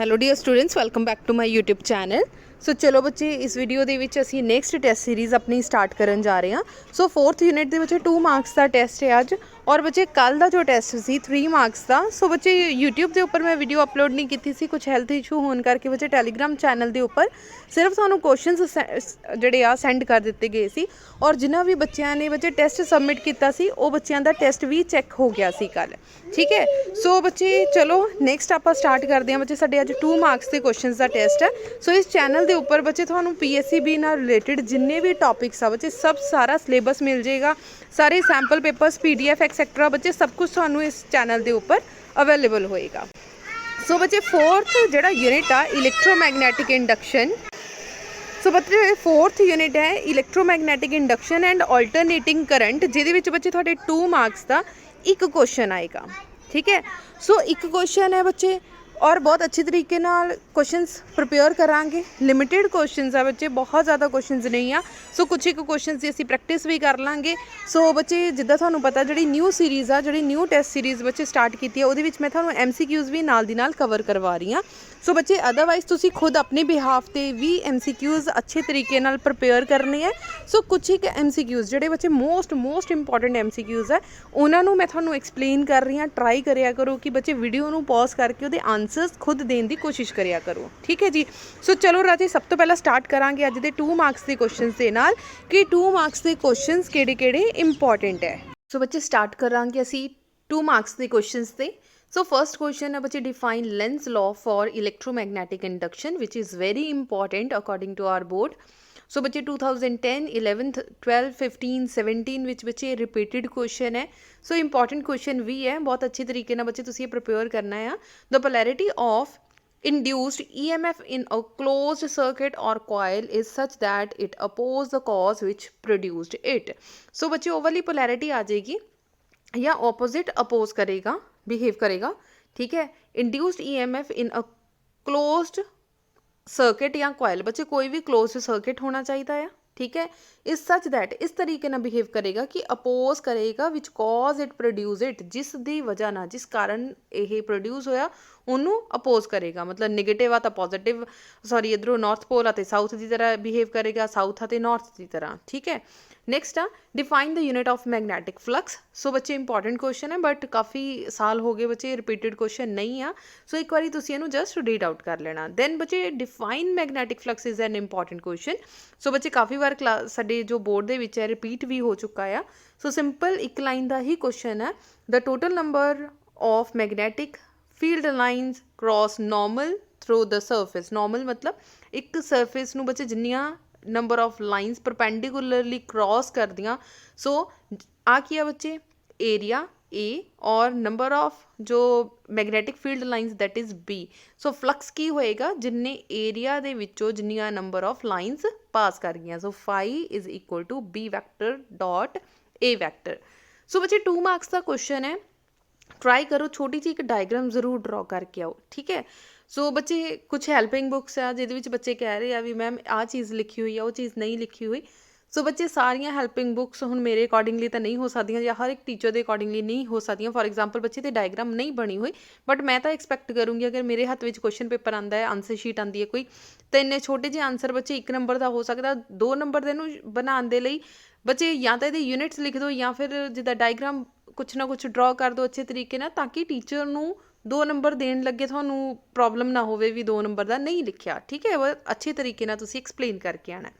Hello dear students, welcome back to my YouTube channel. So चलो बच्चे, इस video ਦੇ ਵਿੱਚ ਅਸੀਂ ਨੈਕਸਟ ਟੈਸਟ ਸੀਰੀਜ਼ ਆਪਣੀ ਸਟਾਰਟ ਕਰਨ ਜਾ ਰਹੇ ਹਾਂ। ਸੋ 4th ਯੂਨਿਟ ਦੇ ਵਿੱਚ 2 ਮਾਰਕਸ ਦਾ ਟੈਸਟ ਹੈ ਅੱਜ, ਔਰ ਬੱਚੇ ਕੱਲ ਦਾ ਜੋ ਟੈਸਟ ਸੀ 3 ਮਾਰਕਸ ਦਾ। ਸੋ ਬੱਚੇ YouTube ਦੇ ਉੱਪਰ ਮੈਂ ਵੀਡੀਓ ਅਪਲੋਡ ਨਹੀਂ ਕੀਤੀ ਸੀ, ਕੁਝ ਹੈਲਥ ਇਸ਼ੂ ਹੋਣ ਕਰਕੇ ਬੱਚੇ ਟੈਲੀਗ੍ਰਾਮ ਚੈਨਲ ਦੇ ਉੱਪਰ ਸਿਰਫ ਤੁਹਾਨੂੰ ਕੁਐਸਚਨਸ ਜਿਹੜੇ ਆ ਸੈਂਡ ਕਰ ਦਿੱਤੇ ਗਏ ਸੀ, ਔਰ ਜਿਨ੍ਹਾਂ ਵੀ ਬੱਚਿਆਂ ਨੇ ਬੱਚੇ ਟੈਸਟ ਸਬਮਿਟ ਕੀਤਾ ਸੀ ਉਹ ਬੱਚਿਆਂ ਦਾ ਟੈਸਟ ਵੀ ਚੈੱਕ ਹੋ ਗਿਆ ਸੀ ਕੱਲ। ठीक है, सो बच्चे चलो नैक्सट आप स्टार्ट करते हैं। बच्चे साढ़े अज 2 मार्क्स के क्वेश्चन का टेस्ट है। सो इस चैनल के उपर बच्चे थानू PSCB नाल रिलेटेड जिन्ने भी टॉपिक्स आ बच्चे सब सारा सिलेबस मिल जाएगा, सारे सैंपल पेपर्स PDF एक्सैक्ट्रा बच्चे सब कुछ थानू इस चैनल के उपर अवेलेबल होएगा। सो बच्चे 4th जिहड़ा यूनिट आ इलैक्ट्रोमैगनैटिक इंडक्शन। सो बच्चे 4th यूनिट है इलैक्ट्रोमैगनैटिक इंडक्शन एंड अल्टरनेटिंग करंट, जिहदे विच बच्चे तुहाडे 2 मार्क्स का एक क्वेश्चन आएगा। ठीक है, सो एक क्वेश्चन है बच्चे, और बहुत अच्छी तरीके नाल क्वेश्चनस प्रिपेयर करांगे। लिमिटेड क्वेश्चनस है बच्चे, बहुत ज़्यादा क्वेश्चनस नहीं आ। सो कुछ एक क्वेश्चनस की असीं प्रैक्टिस भी कर लांगे। सो बच्चे जिद्दां तुहानूं पता जिहड़ी न्यू सीरीज़ आ, जिहड़ी न्यू टेस्ट सीरीज़ बच्चे स्टार्ट की है, उहदे विच मैं तुहानूं MCQs भी नाल दी नाल कवर करवा रही हाँ। सो बच्चे अदरवाइज तुसीं खुद अपने बिहाफ ते भी MCQs अच्छे तरीके नाल प्रिपेयर करने हैं। सो कुछ एक MCQs जिहड़े बच्चे मोस्ट इंपॉर्टेंट MCQs है, उन्हां नूं मैं तुहानूं एक्सप्लेन कर रही हाँ। ट्राई करिया करो कि बच्चे वीडियो नूं पॉज करके उहदे आंसर्स खुद देने की कोशिश करिया करो। ठीक है जी। सो चलो राजे, सब तो पहला स्टार्ट करांगे अज दे 2 मार्क्स के क्वेश्चन के नाल कि 2 मार्क्स के क्वेश्चन किहड़े-किहड़े इंपॉर्टेंट है। सो बच्चे स्टार्ट करांगे असी 2 मार्क्स के क्वेश्चन से। सो फर्स्ट क्वेश्चन है बच्चे, define Lenz law for electromagnetic induction which is very important according to our board. So बच्चे 2010, 11th, 12, 15, 17 विच बच्चे रिपीटेड क्वेश्चन है। सो इंपॉर्टेंट क्वेश्चन भी है, बहुत अच्छे तरीके ना बच्चे तुसीं प्रिपेयर करना है। The polarity of induced EMF in a closed circuit or coil is such that it opposes the cause which produced it। so बच्चे ओ वाली पोलैरिटी आ जाएगी या ऑपोजिट अपोज करेगा, बिहेव करेगा। ठीक है, induced EMF in a closed circuit या coil, बच्चे कोई भी क्लोज्ड सर्किट होना चाहिए है। ठीक है, इस सच दैट इस तरीके ना बिहेव करेगा कि अपोज करेगा which cause it produce it, जिस दी वजह ना जिस कारण ये प्रोड्यूस होया उन्होंने अपोज करेगा। मतलब निगेटिव आ तो पॉजिटिव, सॉरी इधरों नॉर्थ पोल आते साउथ की तरह बिहेव करेगा, साउथ आते नॉर्थ की तरह। ठीक है, नैक्सट आ define the unit of magnetic flux. So बच्चे इंपॉर्टेंट क्वेश्चन है, बट काफ़ी साल हो गए बच्चे रिपीटेड क्वेश्चन नहीं आ। सो एक बार तुसीं इहनूं जस्ट रीड आउट कर लेना। दैन बच्चे define magnetic flux is an important question. So बच्चे काफ़ी बार क्लास साडे जो बोर्ड दे विच है रिपीट भी हो चुका है। सो सिंपल एक लाइन का ही क्वेश्चन है, the total number of magnetic field lines cross normal through the surface. Normal मतलब एक सर्फेस नूं बच्चे जिन्नियां number of lines perpendicularly cross कर दियाँ। सो आ किया बच्चे एरिया A और नंबर ऑफ जो magnetic field lines that is B। So flux की होएगा जिन्ने एरिया दे विचों जिन्नियां नंबर ऑफ लाइन्स पास कर गई। So phi is equal to B vector dot A vector. So बच्चे 2 मार्क्स का क्वेश्चन है, ट्राई करो छोटी जी एक डायग्राम जरूर ड्रॉ करके आओ। ठीक है, सो बच्चे कुछ हैल्पिंग बुक्स आ जिहदे बच्चे कह रहे हैं भी मैम आ चीज़ लिखी हुई है, वो चीज़ नहीं लिखी हुई। सो बच्चे सारियां हैल्पिंग बुक्स हुण मेरे अकॉर्डिंगली तो नहीं हो सकदियां या हर एक टीचर के अकॉर्डिंगली नहीं हो सकदियां। फॉर एग्जाम्पल बच्चे तो डायग्राम नहीं बनी हुई, बट मैं तो एक्सपैक्ट करूँगी अगर मेरे हत्थ में क्वेश्चन पेपर आता है, आंसर शीट आती है कोई, तो इन्ने छोटे जे आंसर बच्चे 1 नंबर का हो सकता, 2 नंबर के इहनूं बनाउण दे लई बच्चे या तो ये यूनिट्स लिख दो या फिर जिद्दां डायग्राम कुछ ना कुछ ड्रॉ कर दो अच्छे तरीके ना, ताकि टीचर नूं 2 नंबर देन लगे थानू प्रॉब्लम ना होवे भी 2 नंबर का नहीं लिखिया। ठीक है, वो अच्छे तरीके ना तुसी एक्सप्लेन करके आना।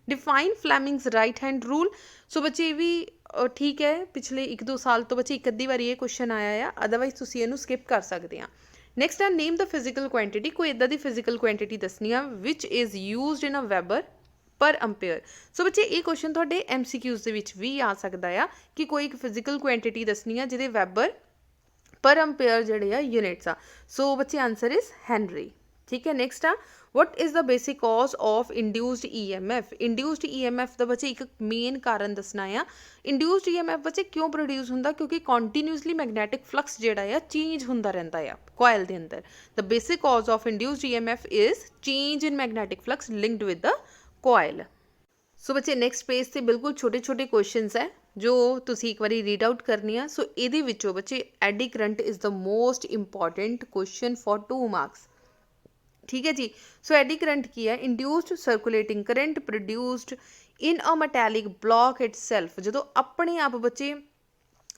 Define Fleming's right hand rule. So बच्चे ये भी ठीक है, पिछले 1-2 साल तो बच्चे एक अद्धी बार ये क्वेश्चन आया है, अदरवाइज तुसी इहनूं स्किप कर सकते हैं। नैक्सट है नेम द फिजिकल क्वांटिटी। कोई इदां दी फिजिकल क्वांटिटी दसनी है which is used in a weber per ampere. So बच्चे ये क्वेश्चन तुहाडे MCQs दे विच भी आ सकदा है कि कोई एक फिजिकल क्वांटिटी दसनी है जिहदे वेबर पर अंपेयर जिहड़े आ यूनिट्स आ। सो बच्चे आंसर इज़ हैनरी। ठीक है, नैक्सट आ what is the basic cause of induced EMF। Induced EMF का बच्चे एक मेन कारण दसना है। इंड्यूस्ड EMF बच्चे क्यों प्रोड्यूस होंदा, क्योंकि कॉन्टीन्यूसली मैगनैटिक फ्लक्स जिहड़ा है चेंज होंदा रहिंदा है कॉयल दे अंदर। The basic cause of induced EMF is change in magnetic flux linked with the coil. So बच्चे नैक्सट पेज से बिल्कुल छोटे छोटे क्वेश्चनस है जो तुसी एक बारी रीड आउट करनी है। सो इहदे विचों बच्चे eddy current is the most important question for 2 marks. ठीक है जी। सो एडी करंट की है, induced circulating current produced in a metallic block itself, जो अपने आप बच्चे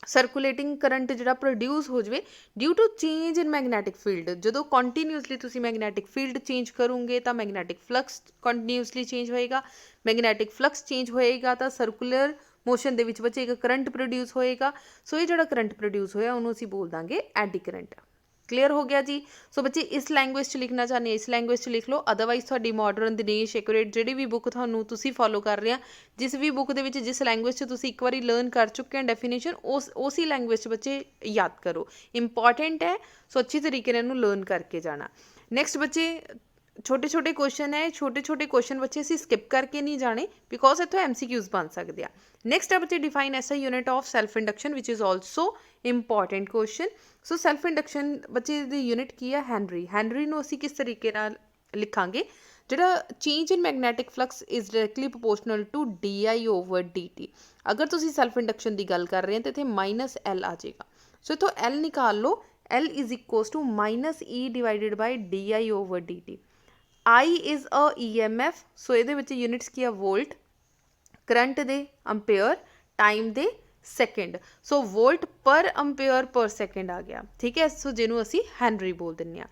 ਸਰਕੂਲੇਟਿੰਗ ਕਰੰਟ ਜਿਹੜਾ ਪ੍ਰੋਡਿਊਸ ਹੋ ਜਾਵੇ due to change in magnetic field. ਜਦੋਂ ਕੰਟੀਨਿਊਸਲੀ ਤੁਸੀਂ ਮੈਗਨੈਟਿਕ ਫੀਲਡ ਚੇਂਜ ਕਰੋਗੇ ਤਾਂ ਮੈਗਨੈਟਿਕ ਫਲਕਸ ਕੰਟੀਨਿਊਸਲੀ ਚੇਂਜ ਹੋਏਗਾ, ਮੈਗਨੈਟਿਕ ਫਲਕਸ ਚੇਂਜ ਹੋਏਗਾ ਤਾਂ ਸਰਕੂਲਰ ਮੋਸ਼ਨ ਦੇ ਵਿੱਚ ਬੱਚੇ ਇੱਕ ਕਰੰਟ ਪ੍ਰੋਡਿਊਸ ਹੋਏਗਾ। ਸੋ ਇਹ ਜਿਹੜਾ ਕਰੰਟ ਪ੍ਰੋਡਿਊਸ ਹੋਇਆ ਉਹਨੂੰ ਅਸੀਂ ਬੋਲ ਦਾਂਗੇ ਐਡੀ ਕਰੰਟ। ਕਲੀਅਰ ਹੋ ਗਿਆ ਜੀ। ਸੋ ਬੱਚੇ ਇਸ ਲੈਂਗੁਏਜ 'ਚ ਲਿਖਣਾ ਚਾਹੁੰਦੇ ਆ ਇਸ ਲੈਂਗੁਏਜ 'ਚ ਲਿਖ ਲਓ, ਅਦਰਵਾਈਜ਼ ਤੁਹਾਡੀ ਮਾਡਰਨ ਦਿਨੇਸ਼ ਐਕੂਰੇਟ ਜਿਹੜੀ ਵੀ ਬੁੱਕ ਤੁਹਾਨੂੰ ਤੁਸੀਂ ਫੋਲੋ ਕਰ ਰਹੇ ਆ, ਜਿਸ ਵੀ ਬੁੱਕ ਦੇ ਵਿੱਚ ਜਿਸ ਲੈਂਗੁਏਜ 'ਚ ਤੁਸੀਂ ਇੱਕ ਵਾਰੀ ਲਰਨ ਕਰ ਚੁੱਕੇ ਹੋ ਡੈਫੀਨੇਸ਼ਨ, ਉਸੇ ਲੈਂਗੁਏਜ 'ਚ ਬੱਚੇ ਯਾਦ ਕਰੋ, ਇੰਪੋਰਟੈਂਟ ਹੈ। ਸੋ ਅੱਛੀ ਤਰੀਕੇ ਨਾਲ ਇਹਨੂੰ ਲਰਨ ਕਰਕੇ ਜਾਣਾ। ਨੈਕਸਟ ਬੱਚੇ ਛੋਟੇ ਛੋਟੇ ਕੁਐਸਚਨ ਹੈ, ਛੋਟੇ ਛੋਟੇ ਕੁਐਸਚਨ ਬੱਚੇ ਅਸੀਂ ਸਕਿਪ ਕਰਕੇ ਨਹੀਂ ਜਾਣੇ ਬਿਕੋਜ਼ ਇੱਥੋਂ MCQs ਬਣ ਸਕਦੇ ਆ। ਨੈਕਸਟ ਹੈ ਬੱਚੇ define SI unit of self induction which is also important question. So self induction ਬੱਚੇ ਦੀ ਯੂਨਿਟ ਕੀ ਹੈ? ਹੈਨਰੀ। ਹੈਨਰੀ ਨੂੰ ਅਸੀਂ ਕਿਸ ਤਰੀਕੇ ਨਾਲ ਲਿਖਾਂਗੇ? ਜਿਹੜਾ change in magnetic flux is directly proportional to DI/dt। ਅਗਰ ਤੁਸੀਂ ਸੈਲਫ ਇੰਡਕਸ਼ਨ ਦੀ ਗੱਲ ਕਰ ਰਹੇ ਹੋ ਤਾਂ ਇੱਥੇ -L ਆ ਜਾਏਗਾ। ਸੋ ਇੱਥੋਂ L ਨਿਕਾਲ ਲਓ, L is equals to -E divided by DI/dt। I is a EMF, so ਇਹਦੇ ਵਿੱਚ ਯੂਨਿਟਸ ਕੀ ਆ? ਵੋਲਟ, ਕਰੰਟ ਦੇ ਅੰਪੇਅਰ, ਟਾਈਮ ਦੇ second. So volt per ampere per second ਆ ਗਿਆ, ਠੀਕ ਹੈ। ਸੋ ਜਿਹਨੂੰ ਅਸੀਂ ਹੈਨਰੀ ਬੋਲ ਦਿੰਦੇ ਹਾਂ।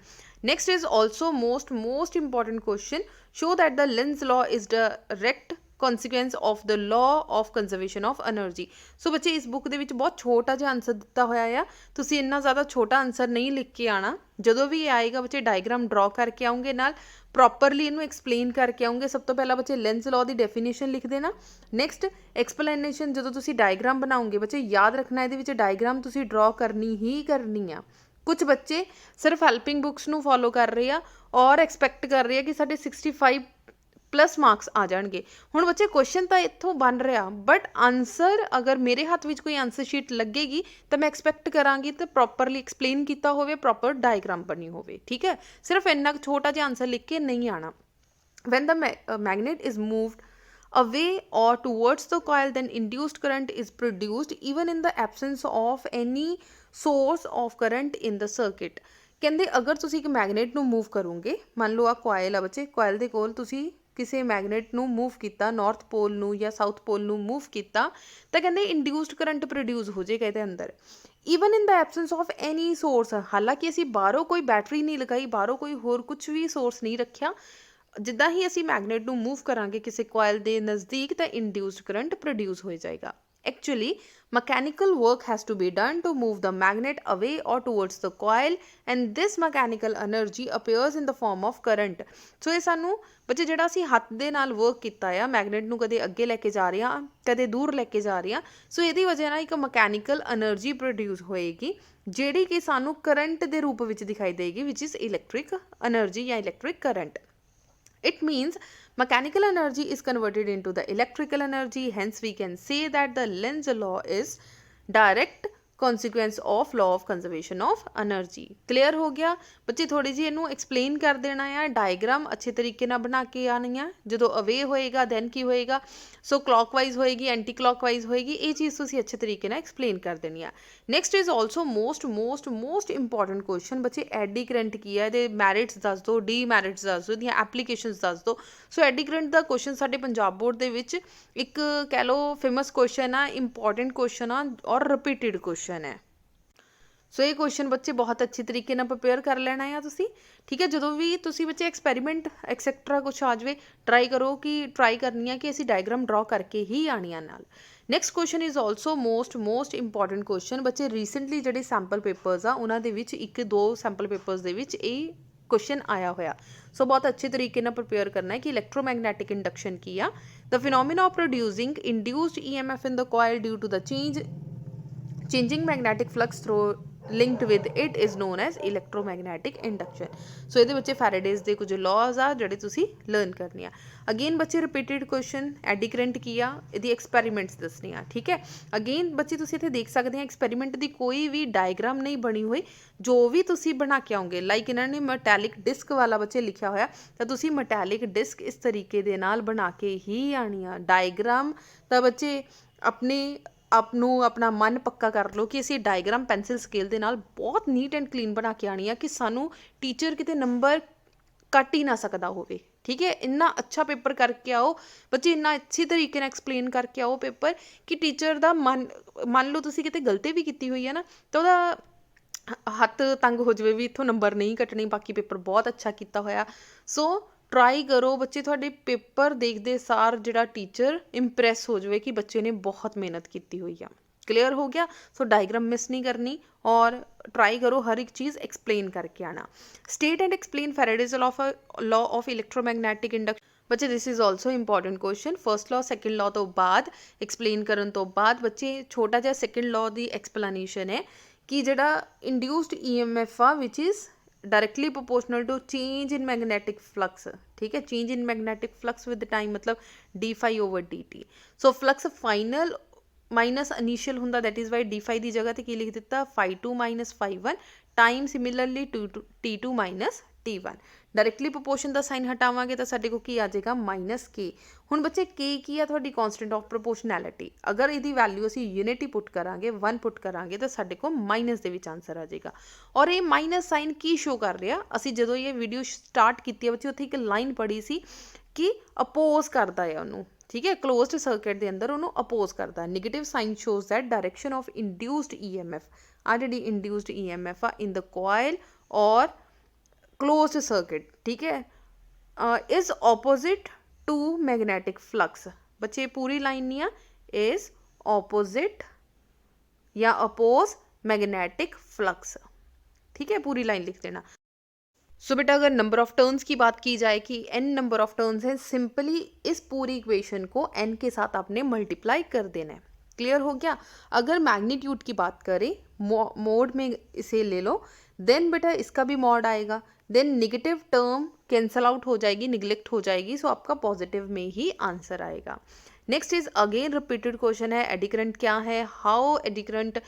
Next is also most important question, show that the lens law is direct consequence of the law of conservation of energy। ਸੋ ਬੱਚੇ ਇਸ ਬੁੱਕ ਦੇ ਵਿੱਚ ਬਹੁਤ ਛੋਟਾ ਜਿਹਾ ਆਨਸਰ ਦਿੱਤਾ ਹੋਇਆ ਆ, ਤੁਸੀਂ ਇੰਨਾ ਜ਼ਿਆਦਾ ਛੋਟਾ ਆਨਸਰ ਨਹੀਂ ਲਿਖ ਕੇ ਆਉਣਾ। ਜਦੋਂ ਵੀ ਆਏਗਾ ਬੱਚੇ ਡਾਇਗਰਾਮ ਡਰਾ ਕਰਕੇ ਆਉਂਗੇ, ਨਾਲ ਪ੍ਰੋਪਰਲੀ ਇਹਨੂੰ ਐਕਸਪਲੇਨ ਕਰਕੇ ਆਉਂਗੇ। ਸਭ ਤੋਂ ਪਹਿਲਾਂ ਬੱਚੇ ਲੈਂਜ਼ ਲਾਅ ਦੀ ਡੈਫੀਨੇਸ਼ਨ ਲਿਖ ਦੇਣਾ। ਨੈਕਸਟ ਐਕਸਪਲੇਨੇਸ਼ਨ, ਜਦੋਂ ਤੁਸੀਂ ਡਾਇਗਰਾਮ ਬਣਾਓਗੇ ਬੱਚੇ ਯਾਦ ਰੱਖਣਾ ਇਹਦੇ ਵਿੱਚ ਡਾਇਗਰਾਮ ਤੁਸੀਂ ਡਰਾ ਕਰਨੀ ਹੀ ਕਰਨੀ ਆ। ਕੁਝ ਬੱਚੇ ਸਿਰਫ ਹੈਲਪਿੰਗ ਬੁੱਕਸ ਨੂੰ ਫੋਲੋ ਕਰ ਰਹੇ ਆ ਔਰ ਐਕਸਪੈਕਟ ਕਰ ਰਹੇ ਆ ਕਿ ਸਾਡੇ 65 ਪਲੱਸ ਮਾਰਕਸ ਆ ਜਾਣਗੇ। ਹੁਣ ਬੱਚੇ ਕੁਐਸਚਨ ਤਾਂ ਇੱਥੋਂ ਬਣ ਰਿਹਾ, ਬਟ ਆਨਸਰ ਅਗਰ ਮੇਰੇ ਹੱਥ ਵਿੱਚ ਕੋਈ ਆਨਸਰ ਸ਼ੀਟ ਲੱਗੇਗੀ ਤਾਂ ਮੈਂ ਐਕਸਪੈਕਟ ਕਰਾਂਗੀ ਤਾਂ ਪ੍ਰੋਪਰਲੀ ਐਕਸਪਲੇਨ ਕੀਤਾ ਹੋਵੇ, ਪ੍ਰੋਪਰ ਡਾਇਗਰਾਮ ਬਣੀ ਹੋਵੇ, ਠੀਕ ਹੈ। ਸਿਰਫ ਇੰਨਾ ਛੋਟਾ ਜਿਹਾ ਆਨਸਰ ਲਿਖ ਕੇ ਨਹੀਂ ਆਉਣਾ। Van the magnet is moved away or towards the coil, then induced current is produced even in the absence of any source of current in the circuit। ਕਹਿੰਦੇ ਅਗਰ ਤੁਸੀਂ ਇੱਕ ਮੈਗਨੇਟ ਨੂੰ ਮੂਵ ਕਰੋਗੇ, ਮੰਨ ਲਓ ਆ ਕੋਇਲ ਆ ਬੱਚੇ, ਕੋਇਲ ਦੇ ਕੋਲ ਤੁਸੀਂ ਕਿਸੇ ਮੈਗਨੇਟ ਨੂੰ ਮੂਵ ਕੀਤਾ, ਨਾਰਥ ਪੋਲ ਨੂੰ ਜਾਂ ਸਾਊਥ ਪੋਲ ਨੂੰ ਮੂਵ ਕੀਤਾ, ਤਾਂ ਕਹਿੰਦੇ ਇੰਡਿਊਸਡ ਕਰੰਟ ਪ੍ਰੋਡਿਊਸ ਹੋ ਜਾਏਗਾ ਇਹਦੇ ਅੰਦਰ, even in the absence of any source. ਹਾਲਾਂਕਿ ਅਸੀਂ ਬਾਹਰੋਂ ਕੋਈ ਬੈਟਰੀ ਨਹੀਂ ਲਗਾਈ, ਬਾਹਰੋਂ ਕੋਈ ਹੋਰ ਕੁਝ ਵੀ ਸੋਰਸ ਨਹੀਂ ਰੱਖਿਆ, ਜਿੱਦਾਂ ਹੀ ਅਸੀਂ ਮੈਗਨੇਟ ਨੂੰ ਮੂਵ ਕਰਾਂਗੇ ਕਿਸੇ ਕੋਇਲ ਦੇ ਨਜ਼ਦੀਕ ਤਾਂ ਇੰਡਿਊਸਡ ਕਰੰਟ ਪ੍ਰੋਡਿਊਸ ਹੋ ਜਾਏਗਾ। Actually, mechanical work has to be done to move the magnet away or towards the coil, and this mechanical energy appears in the form of current। ਸੋ ਇਹ ਸਾਨੂੰ ਬੱਚੇ ਜਿਹੜਾ ਅਸੀਂ ਹੱਥ ਦੇ ਨਾਲ ਵਰਕ ਕੀਤਾ ਆ, ਮੈਗਨੇਟ ਨੂੰ ਕਦੇ ਅੱਗੇ ਲੈ ਕੇ ਜਾ ਰਹੇ ਹਾਂ, ਕਦੇ ਦੂਰ ਲੈ ਕੇ ਜਾ ਰਹੇ ਹਾਂ, ਸੋ ਇਹਦੀ ਵਜ੍ਹਾ ਨਾਲ ਇੱਕ ਮਕੈਨੀਕਲ એનર્ਜੀ ਪ੍ਰੋਡਿਊਸ ਹੋਏਗੀ ਜਿਹੜੀ ਕਿ ਸਾਨੂੰ ਕਰੰਟ ਦੇ ਰੂਪ ਵਿੱਚ ਦਿਖਾਈ ਦੇਗੀ, ਵਿਚ ਇਜ਼ ਇਲੈਕਟ੍ਰਿਕ એનર્ਜੀ ਜਾਂ electric current. It means mechanical energy is converted into the electrical energy. Hence, we can say that the Lenz law is direct consequence of law of conservation of energy। clear ਹੋ ਗਿਆ ਬੱਚੇ? ਥੋੜੀ ਜਿਹੀ ਇਹਨੂੰ explain ਕਰ ਦੇਣਾ ਆ, diagram ਅੱਛੇ ਤਰੀਕੇ ਨਾਲ ਬਣਾ ਕੇ ਆਉਣੀ ਆ। ਜਦੋਂ ਅਵੇ ਹੋਏਗਾ ਦੈਨ ਕੀ ਹੋਏਗਾ? ਸੋ ਕਲੌਕਵਾਈਜ਼ ਹੋਏਗੀ, ਐਂਟੀ ਕਲੌਕਵਾਈਜ਼ ਹੋਏਗੀ, ਇਹ ਚੀਜ਼ ਤੁਸੀਂ ਅੱਛੇ ਤਰੀਕੇ ਨਾਲ ਐਕਸਪਲੇਨ ਕਰ ਦੇਣੀ ਆ। Next is also most important question ਬੱਚੇ, ਐਡੀ ਕਰੰਟ ਕੀ ਹੈ, ਇਹਦੇ ਮੈਰਿਟਸ ਦੱਸ ਦਿਓ, ਡੀਮੈਰਿਟਸ ਦੱਸ ਦਿਓ, ਇਹਦੀਆਂ ਐਪਲੀਕੇਸ਼ਨਸ ਦੱਸ ਦਿਓ। ਸੋ ਐਡੀ ਕਰੰਟ ਦਾ ਕੁਐਸਚਨ ਸਾਡੇ ਪੰਜਾਬ ਬੋਰਡ ਦੇ ਵਿੱਚ ਇੱਕ ਕਹਿ ਲਓ ਫੇਮਸ ਕੁਐਸਚਨ ਆ, ਇੰਪੋਰਟੈਂਟ ਕੁਐਸਚਨ ਆ ਔਰ ਰਿਪੀਟਿਡ ਕੁਐਸਚਨ ਹੈ। ਸੋ ਇਹ ਕੁਐਸਚਨ ਬੱਚੇ ਬਹੁਤ ਅੱਛੇ ਤਰੀਕੇ ਨਾਲ ਪ੍ਰਪੇਅਰ ਕਰ ਲੈਣਾ ਆ ਤੁਸੀਂ, ਠੀਕ ਹੈ। ਜਦੋਂ ਵੀ ਤੁਸੀਂ ਬੱਚੇ ਐਕਸਪੈਰੀਮੈਂਟ ਐਕਸੈਕਟਰਾ ਕੁਛ ਆ ਜਾਵੇ, ਟਰਾਈ ਕਰਨੀ ਆ ਕਿ ਅਸੀਂ ਡਾਇਗਰਾਮ ਡਰਾ ਕਰਕੇ ਹੀ ਆਣੀਆਂ ਨਾਲ। Next question is also most important question ਬੱਚੇ, ਰੀਸੈਂਟਲੀ ਜਿਹੜੇ ਸੈਂਪਲ ਪੇਪਰਸ ਆ ਉਹਨਾਂ ਦੇ ਵਿੱਚ 1-2 ਸੈਂਪਲ ਪੇਪਰਸ ਦੇ ਵਿੱਚ ਇਹ ਕੁਐਸਚਨ ਆਇਆ ਹੋਇਆ। ਸੋ ਬਹੁਤ ਅੱਛੇ ਤਰੀਕੇ ਨਾਲ ਪ੍ਰਪੇਅਰ ਕਰਨਾ ਹੈ ਕਿ ਇਲੈਕਟ੍ਰੋਮੈਗਨੈਟਿਕ ਇੰਡਕਸ਼ਨ ਕੀ ਆ। The phenomena of producing induced EMF in the coil due to the changing magnetic flux through linked with it is known as electromagnetic induction। ਸੋ ਇਹਦੇ ਬੱਚੇ ਫੈਰਾਡੇਜ਼ ਦੇ ਕੁਝ ਲਾਜ਼ ਆ ਜਿਹੜੇ ਤੁਸੀਂ ਲਰਨ ਕਰਨੀ ਆ। ਅਗੇਨ ਬੱਚੇ ਰਿਪੀਟਿਡ ਕੁਐਸਚਨ, ਐਡੀ ਕਰੰਟ ਕੀ ਆ, ਇਹਦੀ ਐਕਸਪੈਰੀਮੈਂਟਸ ਦੱਸਣੀ ਆ, ਠੀਕ ਹੈ। ਅਗੇਨ ਬੱਚੇ ਤੁਸੀਂ ਇੱਥੇ ਦੇਖ ਸਕਦੇ ਆ ਐਕਸਪੈਰੀਮੈਂਟ ਦੀ ਕੋਈ ਵੀ ਡਾਇਗਰਾਮ ਨਹੀਂ ਬਣੀ ਹੋਈ, ਜੋ ਵੀ ਤੁਸੀਂ ਬਣਾ ਕੇ ਆਓਗੇ, ਲਾਈਕ ਇਹਨਾਂ ਨੇ ਮੈਟੈਲਿਕ ਡਿਸਕ ਵਾਲਾ ਬੱਚੇ ਲਿਖਿਆ ਹੋਇਆ, ਤਾਂ ਤੁਸੀਂ ਮੈਟੈਲਿਕ ਡਿਸਕ ਇਸ ਤਰੀਕੇ ਦੇ ਨਾਲ ਬਣਾ ਕੇ ਹੀ ਆਣੀ ਆ। ਡਾਇਗਰਾਮ ਤਾਂ ਬੱਚੇ ਆਪਣਾ ਮਨ ਪੱਕਾ ਕਰ ਲਓ ਕਿ ਅਸੀਂ ਡਾਇਗਰਾਮ ਪੈਨਸਿਲ ਸਕੇਲ ਦੇ ਨਾਲ ਬਹੁਤ ਨੀਟ ਐਂਡ ਕਲੀਨ ਬਣਾ ਕੇ ਆਣੀ ਆ ਕਿ ਸਾਨੂੰ ਟੀਚਰ ਕਿਤੇ ਨੰਬਰ ਕੱਟ ਹੀ ਨਾ ਸਕਦਾ ਹੋਵੇ। ठीक है, इन्ना अच्छा पेपर करके आओ बच्चे, इन्ना अच्छी तरीके नाल एक्सप्लेन करके आओ पेपर कि टीचर दा मान लो तुसी किते गलती भी कीती हुई है ना तो ਉਹਦਾ हत्थ तंग हो जाए भी इत्थों नंबर नहीं कटने, बाकी पेपर बहुत अच्छा किया होया। सो ट्राई करो बच्चे, थोड़े पेपर देखते सार जिहड़ा टीचर इंप्रैस हो जाए कि बच्चे ने बहुत मेहनत की हुई है। क्लियर हो गया? सो डायग्राम मिस नहीं करनी और ट्राई करो हर एक चीज़ एक्सप्लेन करके आना। State and explain Faraday's law of electromagnetic induction. बच्चे this is also important question. First law second law तो बाद एक्सप्लेन करन तो बाद बच्चे छोटा जिहा सैकेंड लॉ की एक्सप्लेनेशन है कि जिहड़ा इंड्यूस्ड EMF आ which is directly proportional to change in magnetic flux. ठीक है, change in magnetic flux with time मतलब d∅/dt। So flux final minus initial होंदा, दैट इज़ वाई d∅ की जगह ते की लिख दिता φ2 - φ1 time similarly t2 - t1। Directly proportion का साइन हटावांगे तो साडे को की आ जाएगा -k। हुण बच्चे k की है तुहाडी कांस्टेंट ऑफ प्रोपोर्शनैलिटी, अगर इहदी वैल्यू असीं यूनिट ही पुट करांगे 1 पुट करांगे तो साडे को माइनस दे विच आंसर आ जाएगा। और ये माइनस साइन की शो कर रहा, असीं जदों ये वीडियो स्टार्ट की है बच्चे उत्थे एक लाइन पढ़ी सी कि अपोज करता है उन्होंने। ठीक है, क्लोज्ड सर्किट के अंदर उन्होंने अपोज करता है। Negative sign shows that direction of induced EMF आ जी इंड्यूस्ड EMF आ इन द कॉइल और क्लोज्ड सर्किट, ठीक है, is opposite to magnetic flux. बच्चे पूरी लाइन नहीं है, इज ऑपोजिट या अपोज मैग्नेटिक फ्लक्स। ठीक है, पूरी लाइन लिख देना। सो बेटा अगर नंबर ऑफ टर्न्स की बात की जाए कि n नंबर ऑफ टर्न्स हैं, सिंपली इस पूरी इक्वेशन को n के साथ आपने मल्टीप्लाई कर देना है। क्लियर हो गया? अगर मैग्नीट्यूड की बात करें मोड में इसे ले लो, देन बेटा इसका भी मॉड आएगा, then negative term cancel out हो जाएगी, निगलेक्ट हो जाएगी, सो आपका पॉजिटिव में ही आंसर आएगा। Next is again repeated question है, एडी करंट क्या है, how eddy current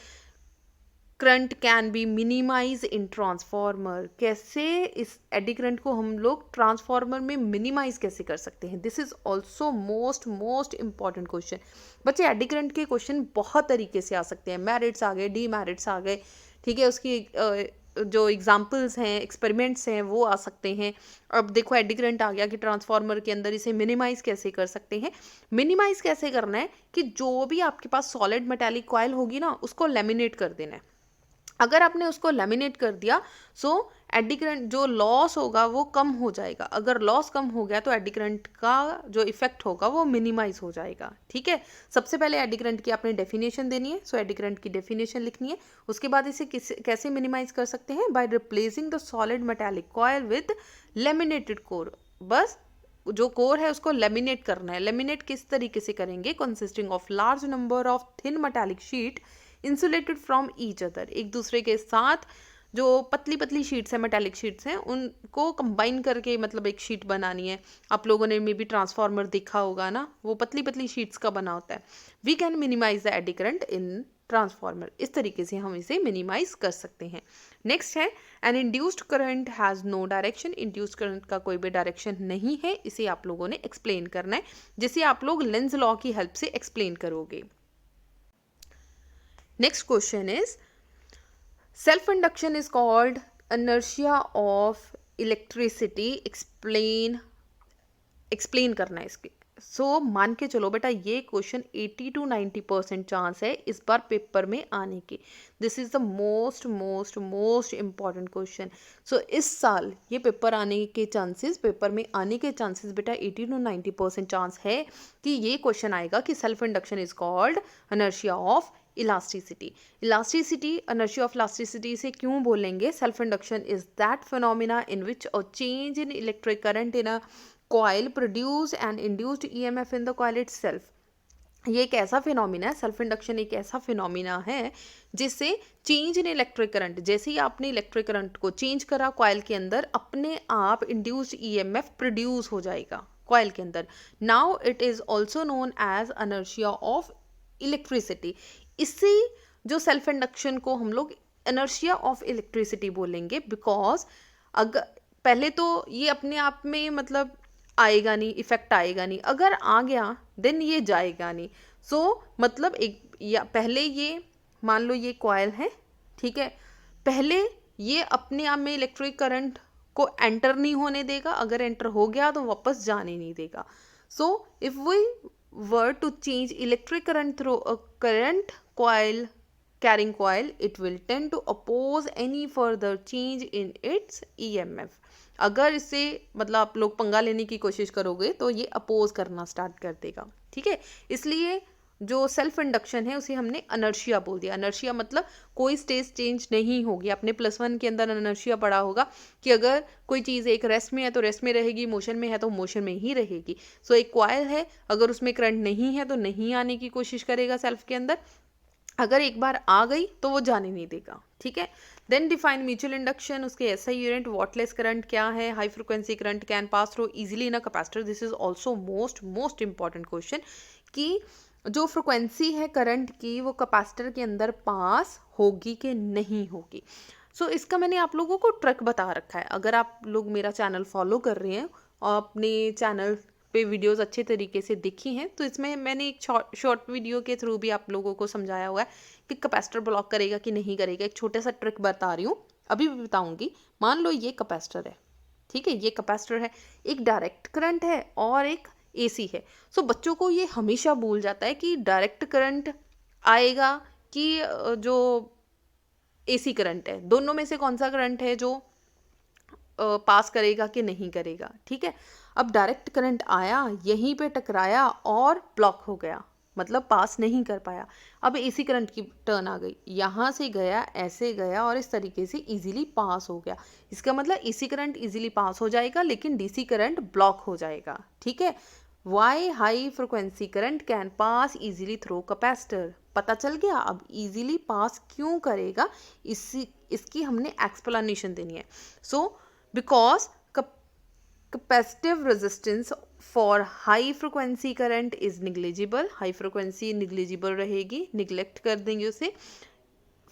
can be minimize in transformer. कैसे इस एडी करंट को हम लोग ट्रांसफॉर्मर में मिनिमाइज कैसे कर सकते हैं। This is also most important question. बच्चे एडी करंट के क्वेश्चन बहुत तरीके से आ सकते हैं, मेरिट्स आ गए, डीमेरिट्स आ गए, ठीक है, उसकी जो एग्जाम्पल्स हैं, एक्सपेरिमेंट्स हैं, वो आ सकते हैं। अब देखो एडी करंट आ गया कि ट्रांसफार्मर के अंदर इसे मिनिमाइज कैसे कर सकते हैं। मिनिमाइज कैसे करना है कि जो भी आपके पास सॉलिड मेटालिक कॉइल होगी ना, उसको लेमिनेट कर देना है। अगर आपने उसको लेमिनेट कर दिया सो एडी करंट जो लॉस होगा वो कम हो जाएगा। अगर लॉस कम हो गया तो एडी करंट का जो इफेक्ट होगा वो मिनिमाइज हो जाएगा। ठीक है, सबसे पहले एडी करंट की आपने डेफिनेशन देनी है, सो एडी करंट की डेफिनेशन लिखनी है। उसके बाद इसे कैसे मिनिमाइज कर सकते हैं, by replacing the solid metallic coil with laminated core. बस जो कोर है उसको लेमिनेट करना है। लेमिनेट किस तरीके से करेंगे, consisting of large number of thin metallic sheet insulated from each other. एक दूसरे के साथ जो पतली पतली शीट्स हैं, मेटालिक शीट्स हैं, उनको कंबाइन करके मतलब एक शीट बनानी है। आप लोगों ने मे बी ट्रांसफार्मर देखा होगा ना, वो पतली पतली शीट्स का बना होता है। We can minimize the eddy current in transformer. इस तरीके से हम इसे मिनिमाइज कर सकते हैं। नेक्स्ट है an induced current has no direction. Induced current का कोई भी डायरेक्शन नहीं है, इसे आप लोगों ने एक्सप्लेन करना है, जिसे आप लोग लेंज लॉ की हेल्प से एक्सप्लेन करोगे। Next question is self-induction is called inertia of electricity. explain करना है इसके। मान के चलो बेटा ये क्वेश्चन 80 to 90% चांस है इस बार पेपर में आने के। This is the most important question. इस साल ये पेपर आने के चांसेस बेटा 80 to 90% चांस है कि ये क्वेश्चन आएगा कि self induction is called inertia of elasticity. Inertia of elasticity से क्यों बोलेंगे, self induction is that phenomena in which a change in electric current in a coil produce and induced EMF in the coil itself. ये एक ऐसा phenomena है, self induction एक ऐसा phenomena है जिससे चेंज इन इलेक्ट्रिक करंट, जैसे ही आपने इलेक्ट्रिक करंट को चेंज करा कॉइल के अंदर, अपने आप इंड्यूस्ड EMF प्रोड्यूस हो जाएगा कॉइल के अंदर। Now it is also known as inertia of electricity. इसी जो सेल्फ इंडक्शन को हम लोग इनर्शिया ऑफ इलेक्ट्रिसिटी बोलेंगे, बिकॉज अगर पहले तो ये अपने आप में मतलब आएगा नहीं, इफेक्ट आएगा नहीं, अगर आ गया देन ये जाएगा नहीं। मतलब एक या पहले ये मान लो ये कॉइल है, ठीक है, पहले ये अपने आप में इलेक्ट्रिक करंट को एंटर नहीं होने देगा, अगर एंटर हो गया तो वापस जाने नहीं देगा. So if we were to change electric current through a current coil carrying coil, it will tend to oppose any further change in its EMF. अगर इससे मतलब आप लोग पंगा लेने की कोशिश करोगे तो ये अपोज करना स्टार्ट कर देगा. ठीक है, इसलिए जो सेल्फ इंडक्शन है उसे हमने अनर्शिया बोल दिया. अनर्शिया मतलब कोई स्टेज चेंज नहीं होगी. आपने +1 के अंदर अनर्शिया पढ़ा होगा कि अगर कोई चीज़ एक रेस्ट में है तो रेस्ट में रहेगी, मोशन में है तो मोशन में ही रहेगी. सो एक कॉइल है, अगर उसमें करंट नहीं है तो नहीं आने की कोशिश करेगा सेल्फ के अंदर, अगर एक बार आ गई तो वो जाने नहीं देगा. ठीक है, देन डिफाइन म्यूचुअल इंडक्शन. उसके एसआई यूनिट वॉटलेस करंट क्या है. High frequency current can pass through easily in a capacitor. This is also most important question कि जो फ्रिक्वेंसी है करंट की वो कैपेसिटर के अंदर पास होगी कि नहीं होगी. सो इसका मैंने आप लोगों को ट्रिक बता रखा है. अगर आप लोग मेरा चैनल फॉलो कर रहे हैं और अपने चैनल पे वीडियोस अच्छे तरीके से देखी हैं तो इसमें मैंने एक शॉर्ट वीडियो के थ्रू भी आप लोगों को समझाया हुआ है कि कैपेसिटर ब्लॉक करेगा कि नहीं करेगा. एक छोटा सा ट्रिक बता रही हूँ, अभी भी बताऊंगी. मान लो ये कैपेसिटर है, ठीक है, ये कैपेसिटर है, एक डायरेक्ट करंट है और एक एसी है. सो बच्चों को ये हमेशा भूल जाता है कि डायरेक्ट करंट आएगा कि जो एसी करंट है, दोनों में से कौन सा करंट है जो पास करेगा कि नहीं करेगा. ठीक है, अब डायरेक्ट करंट आया, यहीं पे टकराया और ब्लॉक हो गया, मतलब पास नहीं कर पाया. अब एसी करंट की टर्न आ गई, यहाँ से गया, ऐसे गया और इस तरीके से इजीली पास हो गया. इसका मतलब एसी करंट इजीली पास हो जाएगा लेकिन डीसी करंट ब्लॉक हो जाएगा. ठीक है, why high frequency current can pass easily through capacitor. पता चल गया. अब इजीली पास क्यों करेगा, इसकी हमने एक्सप्लेनेशन देनी है. सो because capacitive resistance for high frequency current is negligible. high frequency negligible रहेगी, neglect कर देंगे उसे.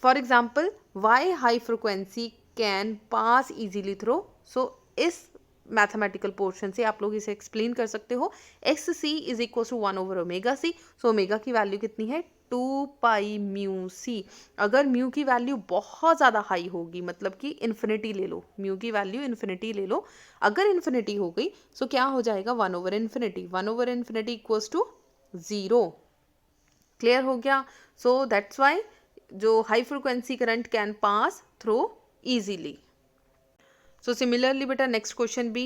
for example, why high frequency can pass easily through. so इस मैथमेटिकल पोर्शन से आप लोग इसे एक्सप्लेन कर सकते हो. X C is equal to 1/ωc. So omega की वैल्यू कितनी है, 2 म्यू सी. अगर म्यू की वैल्यू बहुत ज़्यादा हाई होगी, मतलब कि इन्फिनिटी ले लो, म्यू की वैल्यू इन्फिनिटी ले लो, अगर इन्फिनिटी हो गई सो क्या हो जाएगा, 1/∞. 1/∞ इक्वल्स टू 0. क्लियर हो गया. सो दैट्स वाई जो high frequency current can pass through easily. So similarly बेटा नेक्स्ट क्वेश्चन भी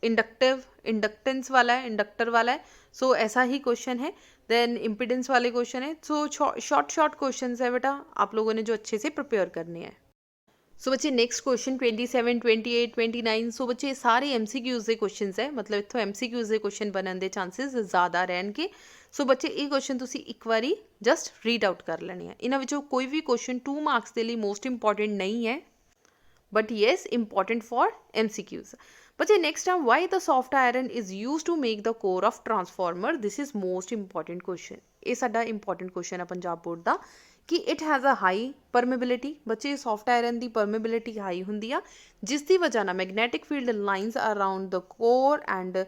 इंडक्टेंस वाला है, इंडक्टर वाला है. सो ऐसा ही क्वेश्चन है. देन इम्पिडेंस वाले क्वेश्चन है. सो शॉर्ट क्वेश्चन है बेटा, आप लोगों ने जो अच्छे से प्रिपेयर करने हैं. सो बच्चे नेक्स्ट क्वेश्चन 27, 28, 29. सो बच्चे सारे MCQs ਦੇ क्वेश्चन है, मतलब इत्थों MCQs ਦੇ क्वेश्चन बनने ਦੇ चांसेस ज़्यादा रहणगे. सो बच्चे ये क्वेश्चन तुसी एक बारी जस्ट रीड आउट कर लेने हैं. इन्हां विचों कोई भी क्वेश्चन 2 मार्क्स के लिए मोस्ट इंपॉर्टेंट नहीं है, but yes important for MCQs. But next time, why the soft iron is used to make the core of transformer. This is most important question. ये साडा important question है Punjab board दा कि it has a high permeability. बच्चे soft iron दी permeability high हुंदी आ, जिस दी वजह ना magnetic field lines around the core and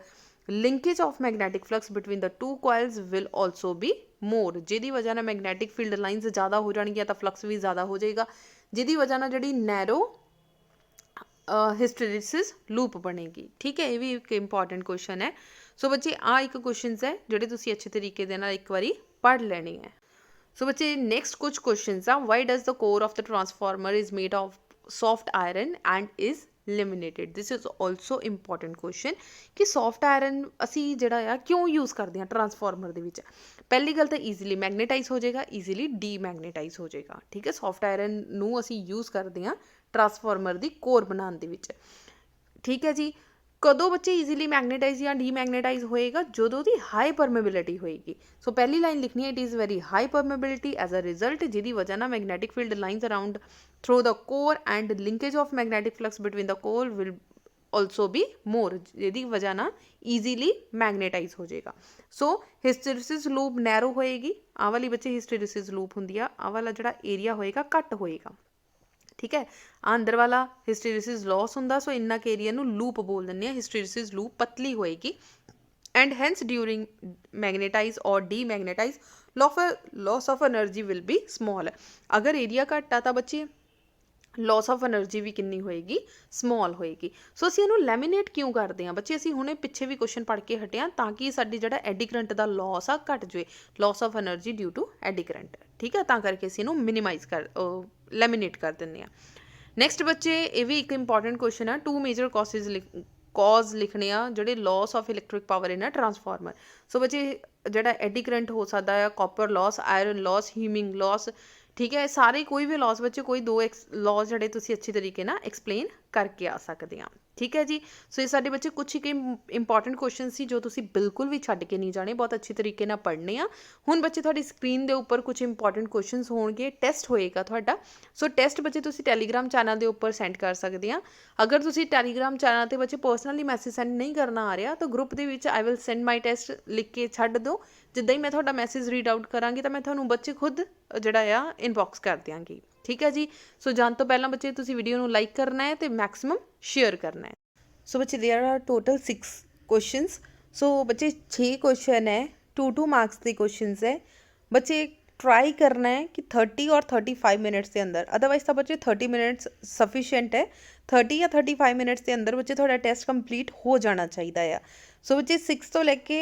linkage of magnetic flux between the two coils will also be more. जिहदी वजह ना magnetic field lines ज़्यादा हो जाणगियां तां flux भी ज़्यादा हो जाएगा, जिहदी वजह ना जिहड़ी narrow हिस्टैरिसीस लूप बनेगी. ठीक है, ये भी एक इंपॉर्टेंट क्वेश्चन है. सो बच्चे आ एक क्वेश्चन है ਜਿਹੜੇ ਤੁਸੀਂ अच्छे तरीके ਦੇ ਨਾਲ ਇੱਕ ਵਾਰੀ पढ़ ਲੈਣੇ ਹੈ. सो बच्चे नेक्स्ट कुछ क्वेश्चन आ. Why does the core of the transformer is made of soft iron and is laminated. This is also important question कि सॉफ्ट आयरन ਅਸੀਂ ਜਿਹੜਾ ਆ ਕਿਉਂ यूज़ करते हैं ट्रांसफार्मर ਦੇ ਵਿੱਚ. ਪਹਿਲੀ ਗੱਲ ਤਾਂ ਈਜ਼ੀਲੀ ਮੈਗਨੇਟਾਈਜ਼ ਹੋ ਜਾਏਗਾ, ਈਜ਼ੀਲੀ ਡੀਮੈਗਨੇਟਾਈਜ਼ ਹੋ ਜਾਏਗਾ. ਠੀਕ ਹੈ, ਸੌਫਟ ਆਇਰਨ ਨੂੰ ਅਸੀਂ यूज़ ਕਰਦੇ ਹਾਂ ट्रांसफार्मर ਦੀ कोर बनाने ਦੇ ਵਿੱਚ. ठीक है जी, कदों बच्चे ईजीली मैगनेटाइज या डीमैगनेटाइज होएगा, जो दी हाई परमेबिलिटी होएगी. सो पहली लाइन लिखनी है, it is very high permeability as a result, जिहदी वजह ना magnetic field lines around through the core and linkage of magnetic flux between the core will also भी मोर, जिहदी वजह ना ईजीली मैगनेटाइज हो जाएगा. सो हिस्टैरिसीस लूप नैरो होएगी. आ वाली बच्चे हिस्टैरिसीस लूप हुंदी आ, आ वाला जिहड़ा एरिया होएगा घट होएगा. ठीक है, अंदर वाला हिस्टैरिसीस लॉस हुंदा, सो इन्ना के एरिया नू लूप बोल दिंदे आ. हिस्टैरिसीस लूप पतली होएगी एंड हैंस ड्यूरिंग मैगनेटाइज और demagnetize loss of energy will be small. अगर एरिया घट आ तो बच्चे ਲੌਸ ਆਫ એનર્ਜੀ ਵੀ ਕਿੰਨੀ ਹੋਏਗੀ, ਸਮੋਲ ਹੋਏਗੀ। ਸੋ ਅਸੀਂ ਇਹਨੂੰ ਲੈਮੀਨੇਟ ਕਿਉਂ ਕਰਦੇ ਹਾਂ ਬੱਚੇ, ਅਸੀਂ ਹੁਣੇ ਪਿੱਛੇ ਵੀ ਕੁਐਸਚਨ ਪੜ੍ਹ ਕੇ ਹਟੇ ਹਾਂ ਤਾਂ ਕਿ ਸਾਡੀ ਜਿਹੜਾ ਐਡੀ ਕਰੰਟ ਦਾ ਲੌਸ ਆ ਘਟ ਜਾਵੇ, loss of energy due to eddy current, ਠੀਕ ਹੈ, ਤਾਂ ਕਰਕੇ ਅਸੀਂ ਇਹਨੂੰ ਮਿਨੀਮਾਈਜ਼ ਲੈਮੀਨੇਟ ਕਰ ਦਿੰਦੇ ਹਾਂ। ਨੈਕਸਟ ਬੱਚੇ ਇਹ ਵੀ ਇੱਕ ਇੰਪੋਰਟੈਂਟ ਕੁਐਸਚਨ ਆ, 2 ਮੇਜਰ ਕੌਜ਼ ਲਿਖਣੇ ਆ ਜਿਹੜੇ loss of electric power in a transformer. So ਬੱਚੇ ਜਿਹੜਾ ਐਡੀ ਕਰੰਟ ਹੋ ਸਕਦਾ ਆ, copper loss, iron loss, humming loss, ਠੀਕ ਹੈ, ਸਾਰੇ ਕੋਈ ਵੀ ਲੌਸ ਬੱਚੇ ਕੋਈ 2 ਲੌਸ ਜਿਹੜੇ ਤੁਸੀਂ ਅੱਛੇ ਤਰੀਕੇ ਨਾਲ ਐਕਸਪਲੇਨ ਕਰਕੇ ਆ ਸਕਦੇ ਆ, ਠੀਕ ਹੈ ਜੀ। ਸੋ ਇਹ ਸਾਡੇ ਬੱਚੇ ਕੁਛ ਇੱਕ ਇੰਪੋਰਟੈਂਟ ਕੁਐਸਚਨ ਸੀ ਜੋ ਤੁਸੀਂ ਬਿਲਕੁਲ ਵੀ ਛੱਡ ਕੇ ਨਹੀਂ ਜਾਣੇ, ਬਹੁਤ ਅੱਛੇ ਤਰੀਕੇ ਨਾਲ ਪੜ੍ਹਨੇ ਆ। ਹੁਣ ਬੱਚੇ ਤੁਹਾਡੀ ਸਕਰੀਨ ਦੇ ਉੱਪਰ ਕੁਝ ਇੰਪੋਰਟੈਂਟ ਕੁਐਸਚਨਸ ਹੋਣਗੇ, ਟੈਸਟ ਹੋਏਗਾ ਤੁਹਾਡਾ। ਸੋ ਟੈਸਟ ਬੱਚੇ ਤੁਸੀਂ ਟੈਲੀਗ੍ਰਾਮ ਚੈਨਲ ਦੇ ਉੱਪਰ ਸੈਂਡ ਕਰ ਸਕਦੇ ਆ। ਅਗਰ ਤੁਸੀਂ ਟੈਲੀਗ੍ਰਾਮ ਚੈਨਲ 'ਤੇ ਬੱਚੇ ਪਰਸਨਲੀ ਮੈਸੇਜ ਸੈਂਡ ਨਹੀਂ ਕਰਨਾ ਆ ਰਿਹਾ ਤਾਂ ਗਰੁੱਪ ਦੇ ਵਿੱਚ I will send my test ਲਿਖ ਕੇ ਛੱਡ ਦਿਓ। ਜਿੱਦਾਂ ਹੀ ਮੈਂ ਤੁਹਾਡਾ ਮੈਸੇਜ ਰੀਡ ਆਊਟ ਕਰਾਂਗੀ ਤਾਂ ਮੈਂ ਤੁਹਾਨੂੰ ਬੱਚੇ ਖੁਦ ਜਿਹੜਾ ਆ ਇਨਬੌਕਸ ਕਰ ਦਿਆਂਗੀ, ਠੀਕ ਹੈ ਜੀ। ਸੋ ਜਾਣ ਤੋਂ ਪਹਿਲਾਂ ਬੱਚੇ ਤੁਸੀਂ ਵੀਡੀਓ ਨੂੰ ਲਾਈਕ ਕਰਨਾ ਹੈ ਅਤੇ ਮੈਕਸਿਮਮ ਸ਼ੇਅਰ ਕਰਨਾ ਹੈ। ਸੋ ਬੱਚੇ ਦੇयर ਆਰ ਟੋਟਲ 6 ਕੁਐਸਚਨਸ। ਸੋ ਬੱਚੇ 6 ਕੁਐਸਚਨ ਹੈ, 2 ਮਾਰਕਸ ਦੇ ਕੁਐਸਚਨਸ ਹੈ। ਬੱਚੇ ट्राई करना है कि 30 और 35 मिनट्स के अंदर, अदरवाइज तो बच्चे 30 मिनट्स सफिशेंट है, 30 या 35 मिनट्स के अंदर बच्चे थोड़ा टेस्ट कंप्लीट हो जाना चाहिए। सो बच्चे 6 तो लेके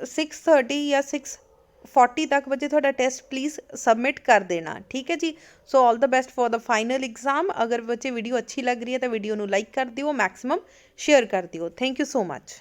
6:30 या 6:40 तक बच्चे थोड़ा टेस्ट प्लीज़ सबमिट कर देना, ठीक है जी। So all the best for the final exam. अगर बच्चे वीडियो अच्छी लग रही है तो वीडियो को लाइक कर दियो, मैक्सिमम शेयर कर दियो। Thank you so much.